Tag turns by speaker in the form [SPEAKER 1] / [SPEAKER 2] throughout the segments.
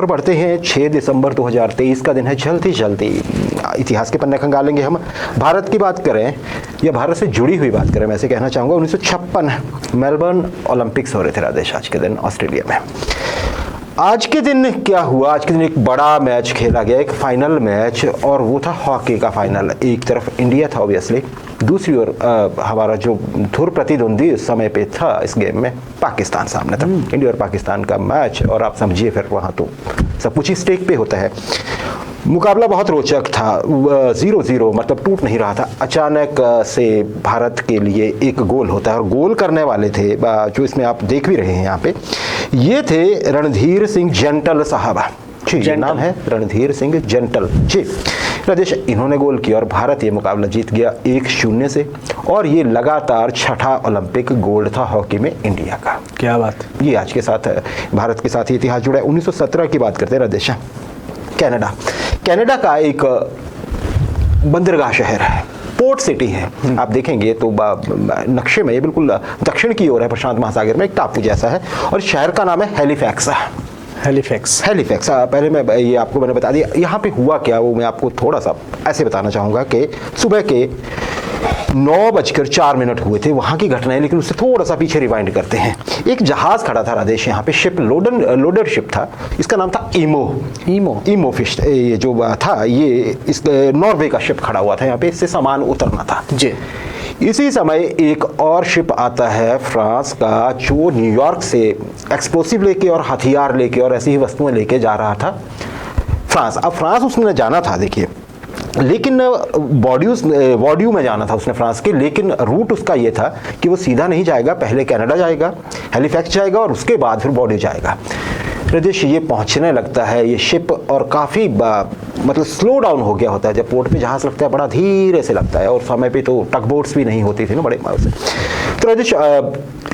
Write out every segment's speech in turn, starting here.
[SPEAKER 1] और बढ़ते हैं 6 दिसंबर 2023 का दिन है। जल्दी जल्दी इतिहास के पन्ने खंगालेंगे हम। भारत की बात करें या भारत से जुड़ी हुई बात करें, मैं ऐसे कहना चाहूँगा 1956 मेलबर्न ओलंपिक्स हो रहे थे राधेश आज के दिन ऑस्ट्रेलिया में। आज के दिन क्या हुआ? आज के दिन एक बड़ा मैच खेला गया, एक फाइनल मैच, और वो था हॉकी का फाइनल। एक तरफ इंडिया था ऑब्वियसली, दूसरी ओर हमारा जो धुर प्रतिद्वंदी उस समय पे था इस गेम में पाकिस्तान सामने था। इंडिया और पाकिस्तान का मैच, और आप समझिए फिर वहाँ तो सब कुछ ही स्टेक पे होता है। मुकाबला बहुत रोचक था, 0-0 मतलब टूट नहीं रहा था। अचानक से भारत के लिए एक गोल होता है, और गोल करने वाले थे जो इसमें आप देख भी रहे हैं यहाँ पे, ये थे रणधीर सिंह जंटल साहब जी, नाम है रणधीर सिंह जंटल जी राजेश। इन्होंने गोल किया और भारत ये मुकाबला जीत गया 1-0 से, और ये लगातार छठा ओलंपिक गोल्ड था हॉकी में इंडिया का।
[SPEAKER 2] क्या बात।
[SPEAKER 1] ये आज के साथ भारत के साथ ही इतिहास जुड़ा है। 1917 की बात करते हैं राजेश। कनाडा का एक बंदरगाह शहर है, पोर्ट सिटी है। आप देखेंगे तो नक्शे में ये बिल्कुल दक्षिण की ओर है, प्रशांत महासागर में एक टापू जैसा है, और शहर का नाम है हैलिफैक्स। पहले मैं ये आपको मैंने बता दिया। यहाँ पे हुआ क्या वो मैं आपको थोड़ा सा ऐसे बताना चाहूँगा कि सुबह के 9:04 हुए थे वहाँ की घटनाएं, लेकिन उससे थोड़ा सा पीछे रिवाइंड करते हैं। एक जहाज खड़ा था राजेश यहाँ पे, शिप लोडर शिप था, इसका नाम था ईमो फिश। ये जो था ये इस नॉर्वे का शिप खड़ा हुआ था यहाँ पे, इससे सामान उतरना था जी। इसी समय एक और शिप आता है फ्रांस का, जो न्यूयॉर्क से एक्सप्लोसिव लेके और हथियार लेके और ऐसी ही वस्तुएं लेके जा रहा था फ्रांस। अब फ्रांस उसने जाना था देखिए, लेकिन वॉर्ड्यू में जाना था उसने फ्रांस के, लेकिन रूट उसका ये था कि वो सीधा नहीं जाएगा, पहले कनाडा जाएगा, हैलिफैक्स जाएगा और उसके बाद फिर वॉर्ड्यू जाएगा। प्रदेश ये पहुंचने लगता है ये शिप, और काफ़ी मतलब स्लो डाउन हो गया होता है। जब पोर्ट पे जहाज़ लगता है बड़ा धीरे से लगता है, और समय पे तो टग बोट्स भी नहीं होती थी ना बड़े से। तो राजेश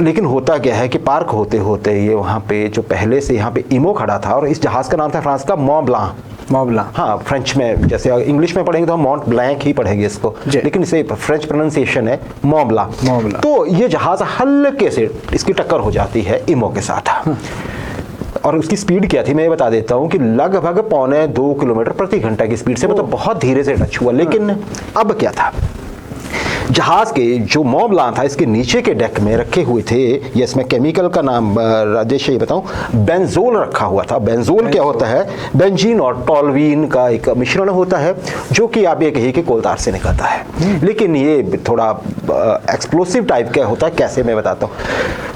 [SPEAKER 1] लेकिन होता क्या है कि पार्क होते होते ये वहाँ पे जो पहले से यहाँ पे ईमो खड़ा था, और इस जहाज़ का नाम था फ्रांस का मॉन्ट ब्लांक। हाँ, फ्रेंच में जैसे इंग्लिश में पढ़ेंगे तो हम माउंट ब्लैंक ही पढ़ेंगे इसको, लेकिन इसे फ्रेंच प्रोनाउंसिएशन है मॉन्ट ब्लांक। तो ये जहाज हल्के से इसकी टक्कर हो जाती है ईमो के साथ। और उसकी स्पीड क्या थी मैं ये बता देता हूँ कि लगभग 1.25 किलोमीटर प्रति घंटा की स्पीड से, मतलब बहुत धीरे से टच हुआ। लेकिन अब क्या था, जहाज के जो मॉन्ट ब्लांक था इसके नीचे के डेक में रखे हुए थे, ये इसमें केमिकल का नाम राजेश ये बताऊं, बेंजोल रखा हुआ था। बेंजोल क्या होता है? बेंजीन और टॉल्वीन का एक मिश्रण होता है, जो कि आप ये कहिए कि कोलतार से निकलता है, लेकिन ये थोड़ा एक्सप्लोसिव टाइप का होता है। कैसे मैं बताता हूँ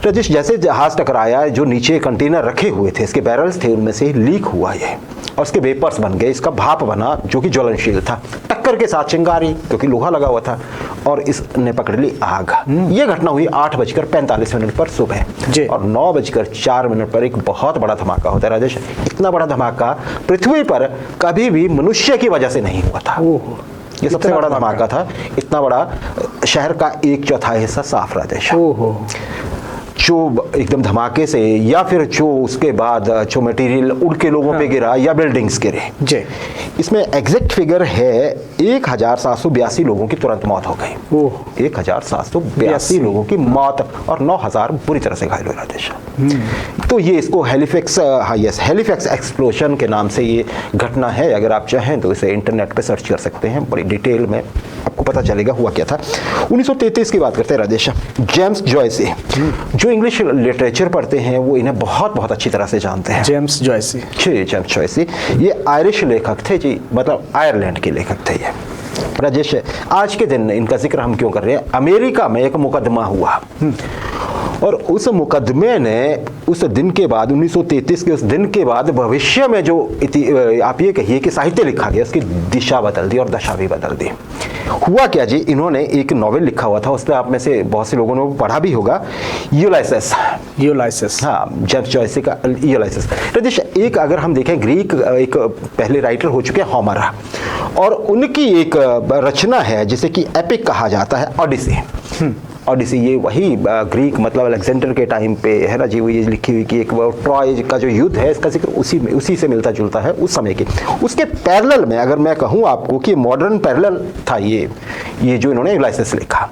[SPEAKER 1] राजेश। जैसे जहाज टकराया, जो नीचे कंटेनर रखे हुए थे इसके बैरल्स थे, उनमें से लीक हुआ ये, और उसके वेपर्स बन गए, इसका भाप बना जो कि ज्वलनशील था। टक्कर के साथ चिंगारी, क्योंकि लोहा लगा हुआ था, और इसने पकड़ ली आग। ये घटना हुई 8:45 पर सुबह, और 9:04 पर एक बहुत बड़ा धमाका होता है राजेश। इतना बड़ा धमाका पृथ्वी पर कभी भी मनुष्य की वजह से नहीं हुआ था। ये सबसे बड़ा धमाका था। इतना बड़ा, शहर का 1/4 हिस्सा साफ राजेश, जो एकदम धमाके से, या फिर जो उसके बाद जो मटेरियल उड़ के लोगों पे गिरा या बिल्डिंग्स गिरे जी। इसमें एग्जैक्ट फिगर है 1782 लोगों की तुरंत मौत हो गई। 1782 लोगों की मौत, और 9000 बुरी तरह से घायल हुए राजेश। तो ये इसको हैलिफैक्स एक्सप्लोजन के नाम से ये घटना है। अगर आप चाहें तो इसे इंटरनेट पे सर्च कर सकते हैं, बड़ी डिटेल में आपको पता चलेगा हुआ क्या था। 1933 की बात करते हैं राजेश। जेम्स जॉयसी, जो इंग्लिश लिटरेचर पढ़ते हैं वो इन्हें बहुत बहुत अच्छी तरह से जानते हैं।
[SPEAKER 2] जेम्स जॉयसी
[SPEAKER 1] ये आयरिश लेखक थे जी, मतलब आयरलैंड के लेखक थे ये राजेश। आज के दिन इनका जिक्र हम क्यों कर रहे हैं? अमेरिका में एक मुकदमा हुआ, और उस मुकदमे ने उस दिन के बाद 1933 के उस दिन के बाद भविष्य में जो आप ये कहिए कि साहित्य लिखा गया, उसकी दिशा बदल दी और दशा भी बदल दी। हुआ क्या जी, इन्होंने एक नॉवेल लिखा हुआ था, उसमें आप में से बहुत से लोगों ने पढ़ा भी होगा, यूलाइसिस। हाँ, जेम्स जॉयसी का यूलाइसिस। राजेश एक अगर हम देखें, ग्रीक एक पहले राइटर हो चुके हैं होमर, और उनकी एक रचना है जिसे कि एपिक कहा जाता है, ओडिसी। ये वही ग्रीक मतलब अलेक्जेंडर के टाइम पे है ना जी, वो ये लिखी हुई कि एक ट्रॉय का जो युद्ध है इसका जिक्र उसी से मिलता जुलता है उस समय के। उसके पैरेलल में अगर मैं कहूँ आपको कि मॉडर्न पैरेलल था ये जो इन्होंने यूलाइसिस लिखा,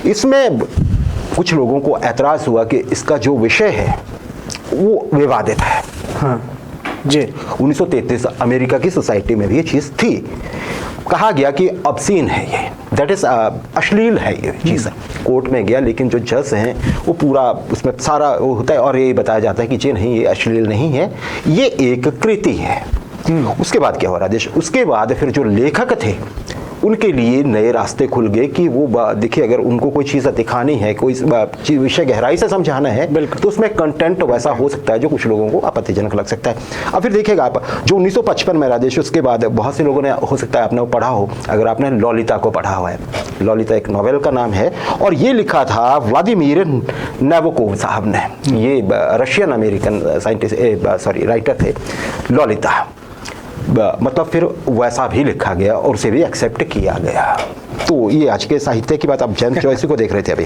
[SPEAKER 1] इसमें कुछ लोगों को ऐतराज़ हुआ कि इसका जो विषय है वो विवादित है। हाँ।
[SPEAKER 2] जी।
[SPEAKER 1] 1933 अमेरिका की सोसाइटी में भी ये चीज़ थी। कहा गया कि ऑब्सीन है ये, दैट इज़ अश्लील है ये चीज़। कोर्ट में गया, लेकिन जो जज हैं वो पूरा उसमें सारा वो होता है और ये बताया जाता है कि जी नहीं, ये अश्लील नहीं है, ये एक कृति है। उसके बाद क्या हो रहा देश, उसके बाद फिर जो लेखक थे उनके लिए नए रास्ते खुल गए कि वो देखिए, अगर उनको कोई चीज़ दिखानी है, कोई विषय गहराई से समझाना है, तो उसमें कंटेंट वैसा हो सकता है जो कुछ लोगों को आपत्तिजनक लग सकता है। अब फिर देखिएगा आप, जो 1955 में राजेश, उसके बाद बहुत से लोगों ने हो सकता है आपने वो पढ़ा हो, अगर आपने ललिता को पढ़ा हुआ है। ललिता एक नॉवेल का नाम है और ये लिखा था व्लादिमीर नाबोकोव साहब ने। ये रशियन अमेरिकन राइटर थे ललिता। मतलब फिर वैसा भी लिखा गया और उसे भी एक्सेप्ट किया गया। तो ये आज के साहित्य की बात, आप जेम्स जॉयस को देख रहे थे अभी।